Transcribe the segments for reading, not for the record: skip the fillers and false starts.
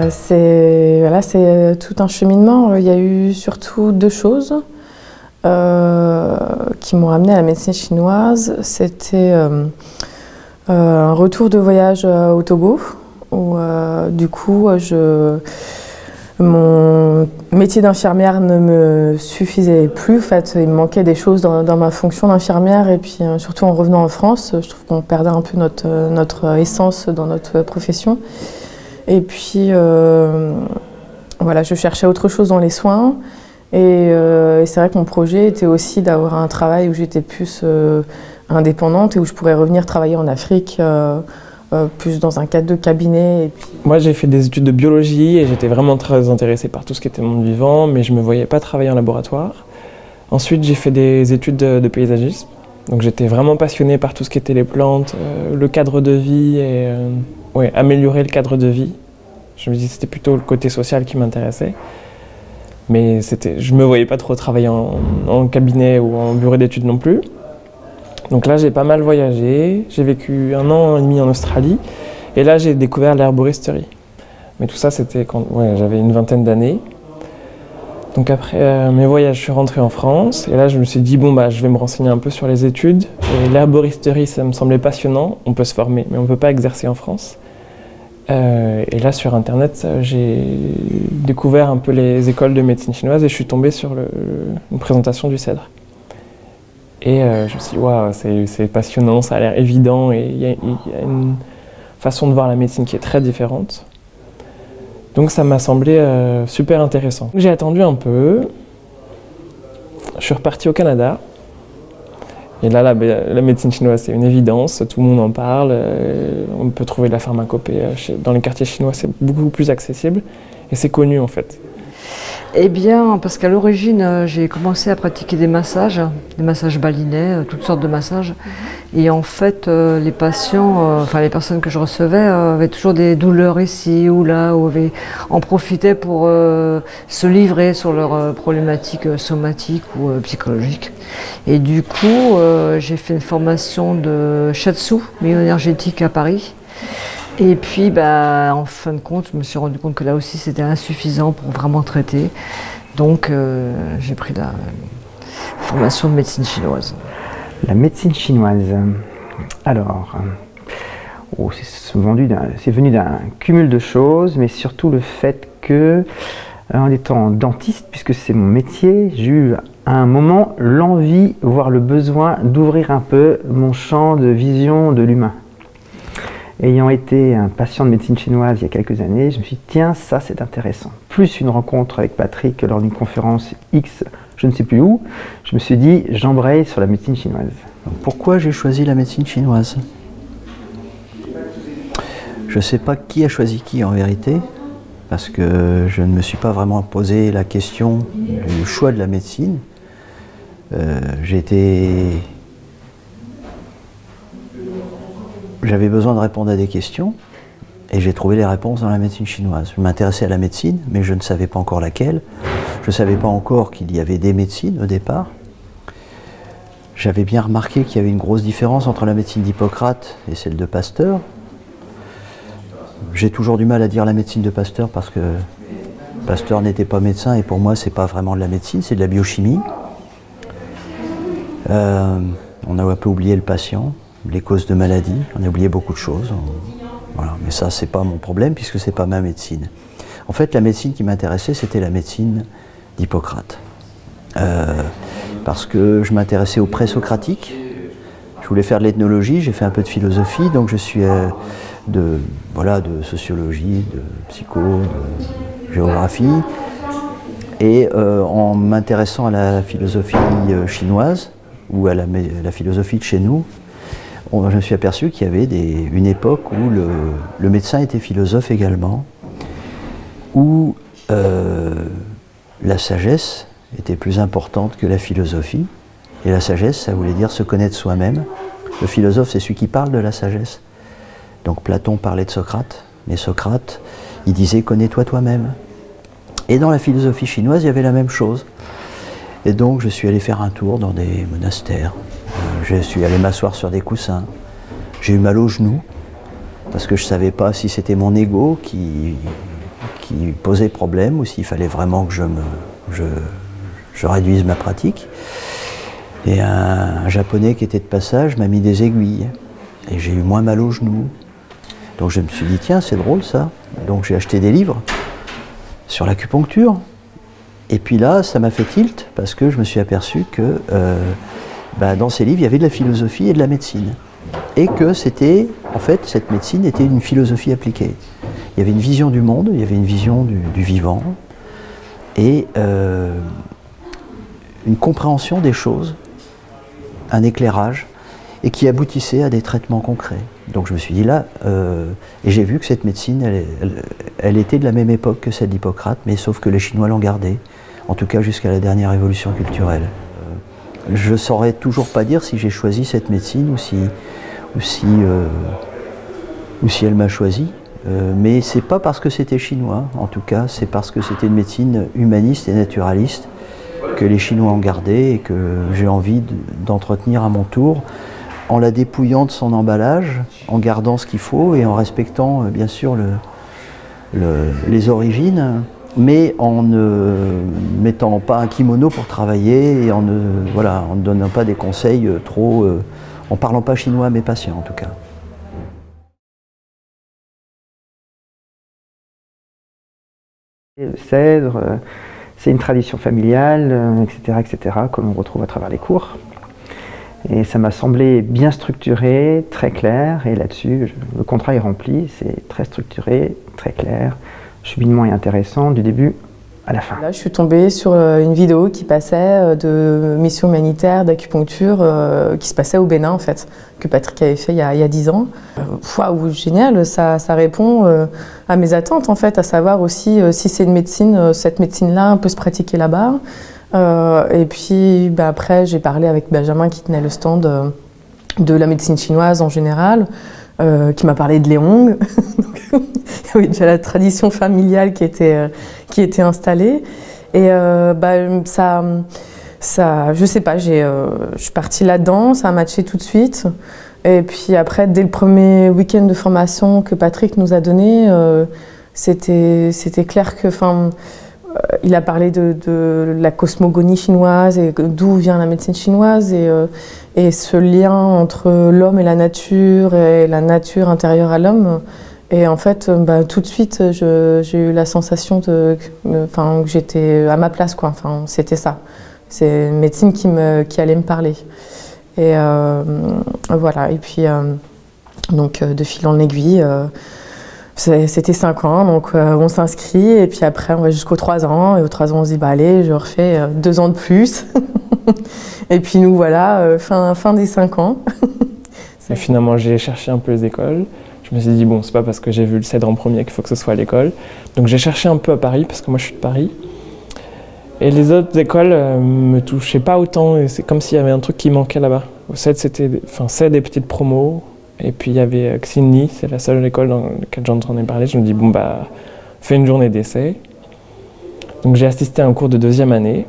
C'est tout un cheminement. Il y a eu surtout deux choses qui m'ont amenée à la médecine chinoise. C'était un retour de voyage au Togo, où du coup, mon métier d'infirmière ne me suffisait plus. En fait, il me manquait des choses dans ma fonction d'infirmière, et puis surtout en revenant en France, je trouve qu'on perdait un peu notre essence dans notre profession. Et puis, voilà, je cherchais autre chose dans les soins. Et c'est vrai que mon projet était aussi d'avoir un travail où j'étais plus indépendante et où je pourrais revenir travailler en Afrique, plus dans un cadre de cabinet. Et puis... Moi, j'ai fait des études de biologie et j'étais vraiment très intéressée par tout ce qui était monde vivant, mais je ne me voyais pas travailler en laboratoire. Ensuite, j'ai fait des études de paysagisme. Donc j'étais vraiment passionnée par tout ce qui était les plantes, le cadre de vie et améliorer le cadre de vie. Je me disais que c'était plutôt le côté social qui m'intéressait. Mais je ne me voyais pas trop travailler en cabinet ou en bureau d'études non plus. Donc là, j'ai pas mal voyagé. J'ai vécu 1 an et demi en Australie. Et là, j'ai découvert l'herboristerie. Mais tout ça, c'était quand j'avais une vingtaine d'années. Donc après mes voyages, je suis rentré en France. Et là, je me suis dit, je vais me renseigner un peu sur les études. Et l'herboristerie, ça me semblait passionnant. On peut se former, mais on ne peut pas exercer en France. Et là, sur Internet, j'ai découvert un peu les écoles de médecine chinoise et je suis tombé sur une présentation du CEDRE. Et je me suis dit, waouh, c'est passionnant, ça a l'air évident et il y a une façon de voir la médecine qui est très différente. Donc ça m'a semblé super intéressant. J'ai attendu un peu, je suis reparti au Canada. Et là, la médecine chinoise, c'est une évidence, tout le monde en parle. On peut trouver de la pharmacopée dans les quartiers chinois, c'est beaucoup plus accessible. Et c'est connu, en fait. Eh bien, parce qu'à l'origine, j'ai commencé à pratiquer des massages balinais, toutes sortes de massages. Et en fait, les patients, les personnes que je recevais avaient toujours des douleurs ici ou là, ou en profitaient pour se livrer sur leurs problématiques somatiques ou psychologiques. Et du coup, j'ai fait une formation de shiatsu, myo-énergétique à Paris. Et puis, en fin de compte, je me suis rendu compte que là aussi, c'était insuffisant pour vraiment traiter. Donc, j'ai pris la formation de médecine chinoise. La médecine chinoise. Alors, c'est venu d'un cumul de choses, mais surtout le fait que, en étant dentiste, puisque c'est mon métier, j'ai eu à un moment l'envie, voire le besoin d'ouvrir un peu mon champ de vision de l'humain. Ayant été un patient de médecine chinoise il y a quelques années, je me suis dit, tiens, ça c'est intéressant. Plus une rencontre avec Patrick lors d'une conférence X, je ne sais plus où, je me suis dit, j'embraye sur la médecine chinoise. Pourquoi j'ai choisi la médecine chinoise? Je ne sais pas qui a choisi qui en vérité, parce que je ne me suis pas vraiment posé la question du choix de la médecine. J'avais besoin de répondre à des questions et j'ai trouvé les réponses dans la médecine chinoise. Je m'intéressais à la médecine, mais je ne savais pas encore laquelle. Je ne savais pas encore qu'il y avait des médecines au départ. J'avais bien remarqué qu'il y avait une grosse différence entre la médecine d'Hippocrate et celle de Pasteur. J'ai toujours du mal à dire la médecine de Pasteur parce que Pasteur n'était pas médecin et pour moi, c'est pas vraiment de la médecine, c'est de la biochimie. On a un peu oublié le patient. Les causes de maladie, on a oublié beaucoup de choses. Voilà. Mais ça, c'est pas mon problème puisque c'est pas ma médecine. En fait, la médecine qui m'intéressait, c'était la médecine d'Hippocrate. Parce que je m'intéressais au pré-socratique. Je voulais faire de l'ethnologie, j'ai fait un peu de philosophie, donc je suis de sociologie, de psycho, de géographie. Et en m'intéressant à la philosophie chinoise, ou à la philosophie de chez nous, je me suis aperçu qu'il y avait une époque où le médecin était philosophe également, où la sagesse était plus importante que la philosophie. Et la sagesse, ça voulait dire se connaître soi-même. Le philosophe, c'est celui qui parle de la sagesse. Donc Platon parlait de Socrate, mais Socrate, il disait « connais-toi toi-même ». Et dans la philosophie chinoise, il y avait la même chose. Et donc je suis allé faire un tour dans des monastères. Je suis allé m'asseoir sur des coussins. J'ai eu mal aux genoux, parce que je ne savais pas si c'était mon ego qui qui posait problème ou s'il fallait vraiment que je réduise ma pratique. Et un Japonais qui était de passage m'a mis des aiguilles et j'ai eu moins mal aux genoux. Donc je me suis dit tiens, c'est drôle ça. Donc j'ai acheté des livres sur l'acupuncture. Et puis là, ça m'a fait tilt parce que je me suis aperçu que dans ces livres, il y avait de la philosophie et de la médecine. Et que c'était, en fait, cette médecine était une philosophie appliquée. Il y avait une vision du monde, il y avait une vision du vivant et une compréhension des choses, un éclairage, et qui aboutissait à des traitements concrets. Donc je me suis dit là, et j'ai vu que cette médecine, elle était de la même époque que celle d'Hippocrate, mais sauf que les Chinois l'ont gardée, en tout cas jusqu'à la dernière révolution culturelle. Je ne saurais toujours pas dire si j'ai choisi cette médecine ou si elle m'a choisi, mais c'est pas parce que c'était chinois, en tout cas, c'est parce que c'était une médecine humaniste et naturaliste que les Chinois ont gardé et que j'ai envie d'entretenir à mon tour, en la dépouillant de son emballage, en gardant ce qu'il faut et en respectant bien sûr les origines, mais en ne mettant pas un kimono pour travailler et en ne donnant pas des conseils trop... en parlant pas chinois à mes patients en tout cas. Le cèdre, c'est une tradition familiale, etc., que l'on retrouve à travers les cours. Et ça m'a semblé bien structuré, très clair, et là-dessus, le contrat est rempli, c'est très structuré, très clair, cheminement et intéressant du début à la fin. Là, je suis tombée sur une vidéo qui passait de mission humanitaire d'acupuncture qui se passait au Bénin, en fait, que Patrick avait fait il y a 10 ans. Waouh, génial, ça répond à mes attentes, en fait, à savoir aussi si c'est une médecine, cette médecine-là peut se pratiquer là-bas. Et puis après, j'ai parlé avec Benjamin qui tenait le stand de la médecine chinoise en général, qui m'a parlé de Léong. Il y avait déjà la tradition familiale qui était installée. Et je sais pas, je suis partie là-dedans, ça a matché tout de suite. Et puis après, dès le premier week-end de formation que Patrick nous a donné, c'était clair que... il a parlé de la cosmogonie chinoise et d'où vient la médecine chinoise et ce lien entre l'homme et la nature intérieure à l'homme. Et en fait, tout de suite, j'ai eu la sensation que j'étais à ma place, quoi. Enfin, c'était ça. C'est une médecine qui allait me parler. Et voilà. Et puis, donc, de fil en aiguille, c'était 5 ans, donc on s'inscrit. Et puis après, on va jusqu'aux 3 ans. Et aux 3 ans, on se dit, allez, je refais 2 ans de plus. Et puis nous, voilà, fin des 5 ans. Et finalement, j'ai cherché un peu les écoles. Je me suis dit, bon, c'est pas parce que j'ai vu le cèdre en premier qu'il faut que ce soit à l'école. Donc j'ai cherché un peu à Paris, parce que moi je suis de Paris. Et les autres écoles me touchaient pas autant, et c'est comme s'il y avait un truc qui manquait là-bas. Au cèdre, c'était des petites promos, et puis il y avait Xinyi, c'est la seule école dans laquelle j'en ai parlé. Je me dis, bon, fais une journée d'essai. Donc j'ai assisté à un cours de 2e année,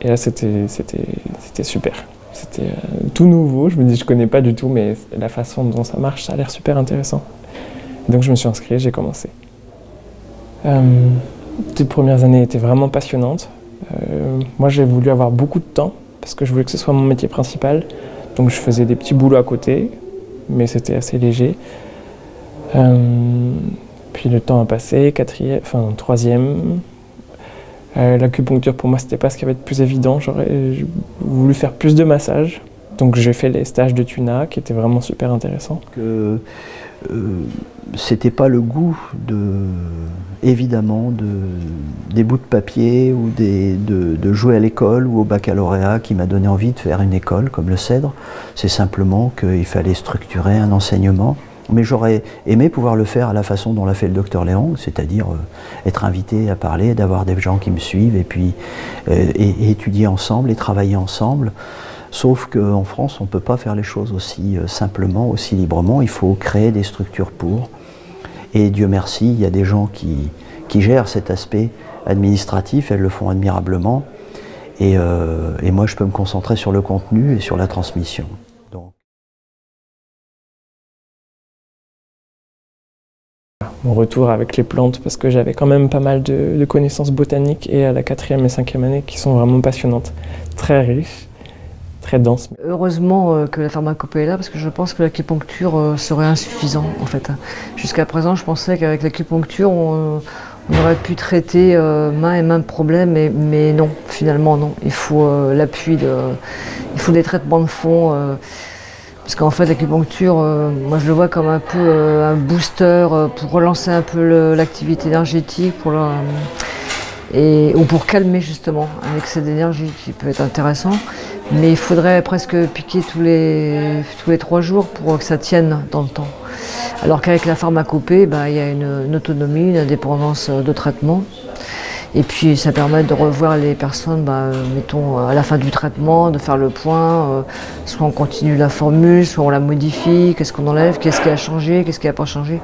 et là c'était super. C'était tout nouveau, je me dis je connais pas du tout, mais la façon dont ça marche, ça a l'air super intéressant. Et donc je me suis inscrit, j'ai commencé. Les premières années étaient vraiment passionnantes. Moi j'ai voulu avoir beaucoup de temps, parce que je voulais que ce soit mon métier principal. Donc je faisais des petits boulots à côté, mais c'était assez léger. Puis le temps a passé, 3e. L'acupuncture pour moi c'était pas ce qui avait de plus évident, j'aurais voulu faire plus de massages, donc j'ai fait les stages de Tuna qui étaient vraiment super intéressants. C'était pas le goût évidemment des bouts de papier ou de jouer à l'école ou au baccalauréat qui m'a donné envie de faire une école comme le Cèdre, c'est simplement qu'il fallait structurer un enseignement. Mais j'aurais aimé pouvoir le faire à la façon dont l'a fait le docteur Léong, c'est-à-dire être invité à parler, d'avoir des gens qui me suivent et puis et étudier ensemble et travailler ensemble. Sauf qu'en France, on ne peut pas faire les choses aussi simplement, aussi librement. Il faut créer des structures pour. Et Dieu merci, il y a des gens qui gèrent cet aspect administratif, elles le font admirablement. Et moi, je peux me concentrer sur le contenu et sur la transmission. mon retour avec les plantes parce que j'avais quand même pas mal de connaissances botaniques et à la 4e et 5e année qui sont vraiment passionnantes, très riches, très denses. Heureusement que la pharmacopée est là parce que je pense que l'acupuncture serait insuffisant en fait. Jusqu'à présent je pensais qu'avec l'acupuncture on aurait pu traiter main et main de problèmes, mais non, finalement non. Il faut l'appui, il faut des traitements de fond. Parce qu'en fait, l'acupuncture, moi je le vois comme un peu un booster pour relancer un peu l'activité énergétique ou pour calmer justement un excès d'énergie qui peut être intéressant. Mais il faudrait presque piquer tous les 3 jours pour que ça tienne dans le temps. Alors qu'avec la pharmacopée, il y a une autonomie, une indépendance de traitement. Et puis ça permet de revoir les personnes, mettons, à la fin du traitement, de faire le point, soit on continue la formule, soit on la modifie, qu'est-ce qu'on enlève, qu'est-ce qui a changé, qu'est-ce qui n'a pas changé.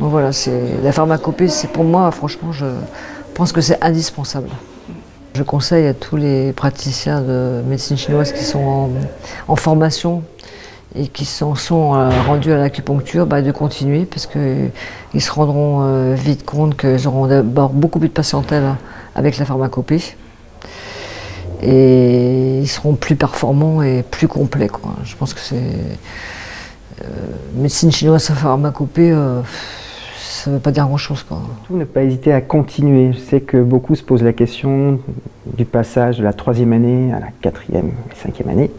Donc voilà, la pharmacopée, c'est pour moi, franchement, je pense que c'est indispensable. Je conseille à tous les praticiens de médecine chinoise qui sont en formation et qui sont rendus à l'acupuncture de continuer parce qu'ils se rendront vite compte qu'ils auront d'abord beaucoup plus de patientèle avec la pharmacopée et ils seront plus performants et plus complets, quoi. Je pense que c'est médecine chinoise sans pharmacopée, ça ne veut pas dire grand-chose, quoi. Surtout ne pas hésiter à continuer. Je sais que beaucoup se posent la question du passage de la 3e année à la 4e et 5e année.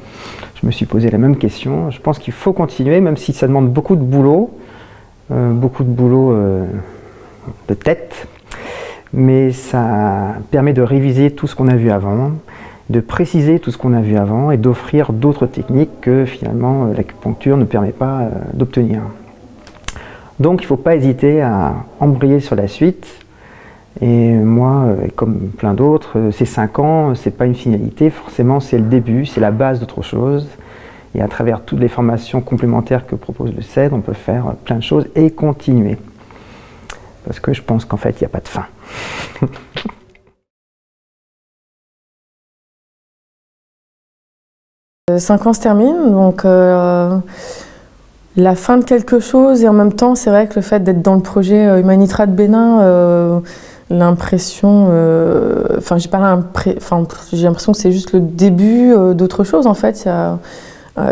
Je me suis posé la même question. Je pense qu'il faut continuer, même si ça demande beaucoup de boulot de tête, mais ça permet de réviser tout ce qu'on a vu avant, de préciser tout ce qu'on a vu avant et d'offrir d'autres techniques que finalement l'acupuncture ne permet pas d'obtenir. Donc il ne faut pas hésiter à embrayer sur la suite. Et moi, comme plein d'autres, ces 5 ans, ce n'est pas une finalité, forcément c'est le début, c'est la base d'autre chose. Et à travers toutes les formations complémentaires que propose le CED, on peut faire plein de choses et continuer. Parce que je pense qu'en fait, il n'y a pas de fin. 5 ans se terminent, donc la fin de quelque chose, et en même temps, c'est vrai que le fait d'être dans le projet Humanitra de Bénin, l'impression, j'ai l'impression que c'est juste le début d'autre chose en fait.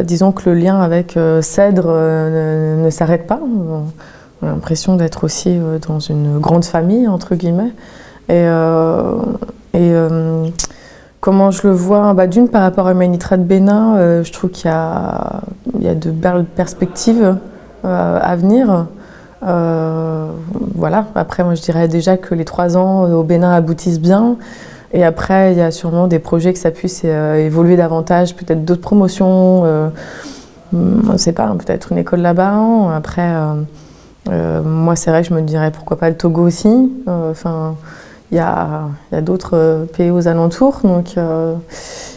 Disons que le lien avec Cèdre ne s'arrête pas. On a l'impression d'être aussi dans une grande famille entre guillemets. Comment je le vois, d'une par rapport à Humanitra de Bénin, je trouve qu'il y a de belles perspectives à venir. Voilà. Après, moi je dirais déjà que les 3 ans au Bénin aboutissent bien. Et après, il y a sûrement des projets que ça puisse évoluer davantage, peut-être d'autres promotions, on ne sait pas, peut-être une école là-bas. Après, moi c'est vrai que je me dirais pourquoi pas le Togo aussi. Il y a d'autres pays aux alentours. Donc,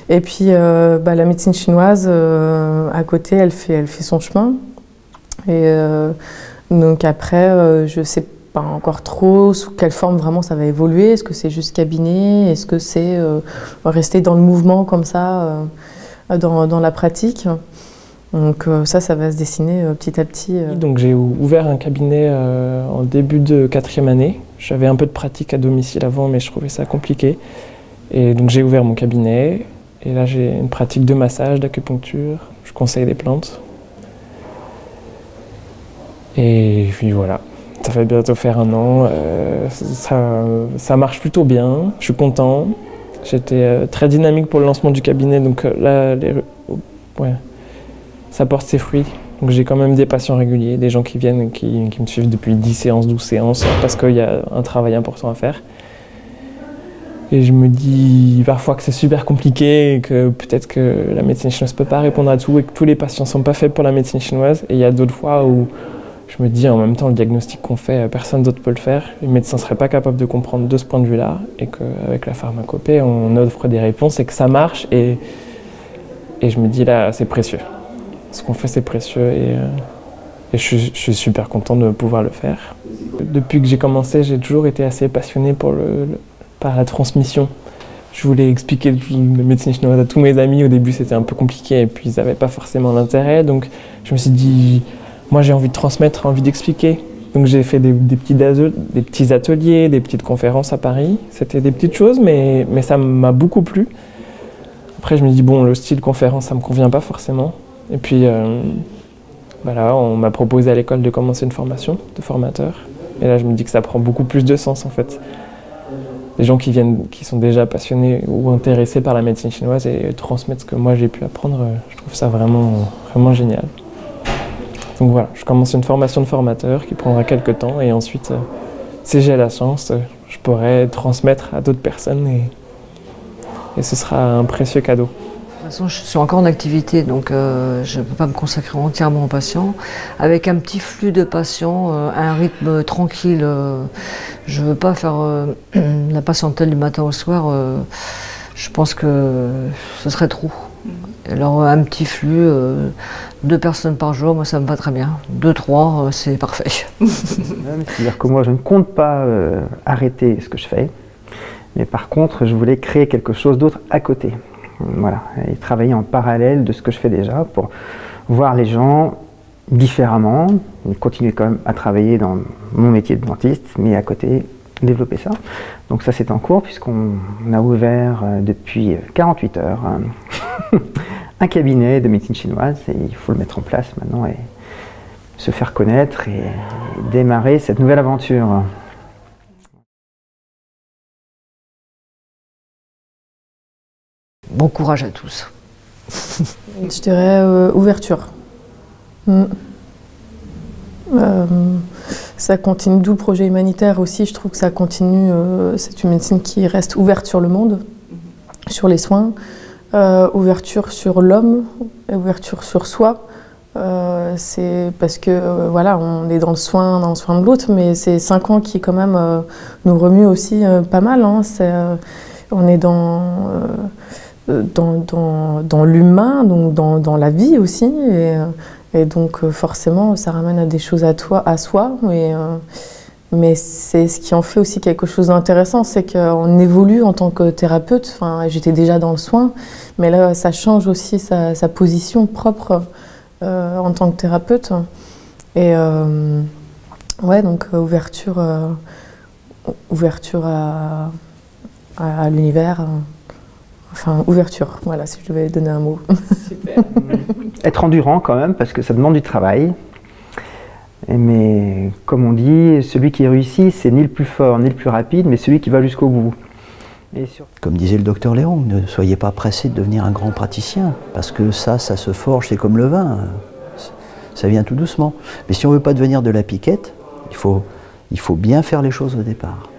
et puis la médecine chinoise, à côté, elle fait son chemin. Et donc après, je ne sais pas encore trop sous quelle forme vraiment ça va évoluer. Est-ce que c'est juste cabinet? Est-ce que c'est rester dans le mouvement comme ça, dans la pratique? Donc ça va se dessiner petit à petit. Donc j'ai ouvert un cabinet en début de 4e année. J'avais un peu de pratique à domicile avant, mais je trouvais ça compliqué. Et donc j'ai ouvert mon cabinet. Et là j'ai une pratique de massage, d'acupuncture. Je conseille des plantes. Et puis voilà, ça va bientôt faire 1 an. Ça marche plutôt bien. Je suis content. J'étais très dynamique pour le lancement du cabinet, donc là, ça porte ses fruits. Donc j'ai quand même des patients réguliers, des gens qui viennent, qui me suivent depuis 10 séances, 12 séances, parce qu'il y a un travail important à faire. Et je me dis parfois que c'est super compliqué, et que peut-être que la médecine chinoise ne peut pas répondre à tout, et que tous les patients ne sont pas faits pour la médecine chinoise. Et il y a d'autres fois où je me dis en même temps, le diagnostic qu'on fait, personne d'autre peut le faire. Les médecins ne seraient pas capables de comprendre de ce point de vue-là, et qu'avec la pharmacopée, on offre des réponses et que ça marche. Et je me dis là, c'est précieux. Ce qu'on fait, c'est précieux et je suis super content de pouvoir le faire. Depuis que j'ai commencé, j'ai toujours été assez passionné par la transmission. Je voulais expliquer la médecine chinoise à tous mes amis. Au début, c'était un peu compliqué et puis ils n'avaient pas forcément l'intérêt. Donc, je me suis dit, moi, j'ai envie de transmettre, envie d'expliquer. Donc j'ai fait des petits ateliers, des petites conférences à Paris. C'était des petites choses, mais ça m'a beaucoup plu. Après, je me dis, bon, le style conférence, ça ne me convient pas forcément. Et puis, voilà, on m'a proposé à l'école de commencer une formation de formateur. Et là, je me dis que ça prend beaucoup plus de sens, en fait. Les gens qui sont déjà passionnés ou intéressés par la médecine chinoise et transmettre ce que moi j'ai pu apprendre, je trouve ça vraiment, vraiment génial. Donc voilà, je commence une formation de formateur qui prendra quelques temps et ensuite, si j'ai la chance, je pourrai transmettre à d'autres personnes et ce sera un précieux cadeau. De toute façon, je suis encore en activité, donc je ne peux pas me consacrer entièrement aux patients. Avec un petit flux de patients, un rythme tranquille, je ne veux pas faire la patientèle du matin au soir, je pense que ce serait trop. Alors un petit flux, 2 personnes par jour, moi ça me va très bien. 2, 3, c'est parfait. C'est-à-dire que moi je ne compte pas arrêter ce que je fais, mais par contre je voulais créer quelque chose d'autre à côté. Voilà, et travailler en parallèle de ce que je fais déjà pour voir les gens différemment, continuer quand même à travailler dans mon métier de dentiste, mais à côté développer ça. Donc ça c'est en cours puisqu'on a ouvert depuis 48 heures un cabinet de médecine chinoise et il faut le mettre en place maintenant et se faire connaître et démarrer cette nouvelle aventure. Bon courage à tous. Je dirais ouverture. Ça continue, d'où le projet humanitaire aussi, je trouve que ça continue, c'est une médecine qui reste ouverte sur le monde, sur les soins, ouverture sur l'homme, ouverture sur soi. C'est parce que voilà, on est dans le soin de l'autre, mais c'est 5 ans qui quand même nous remuent aussi pas mal. Hein. On est dans l'humain, donc dans la vie aussi, et donc forcément ça ramène à des choses à soi, mais c'est ce qui en fait aussi quelque chose d'intéressant, c'est qu'on évolue en tant que thérapeute. Enfin, j'étais déjà dans le soin, mais là ça change aussi sa position propre en tant que thérapeute, et ouais, donc ouverture à l'univers. Enfin, ouverture, voilà, si je devais donner un mot. Super. Être endurant quand même, parce que ça demande du travail. Mais comme on dit, celui qui réussit, c'est ni le plus fort, ni le plus rapide, mais celui qui va jusqu'au bout. Comme disait le docteur Léon, ne soyez pas pressé de devenir un grand praticien, parce que ça se forge, c'est comme le vin, ça vient tout doucement. Mais si on ne veut pas devenir de la piquette, il faut bien faire les choses au départ.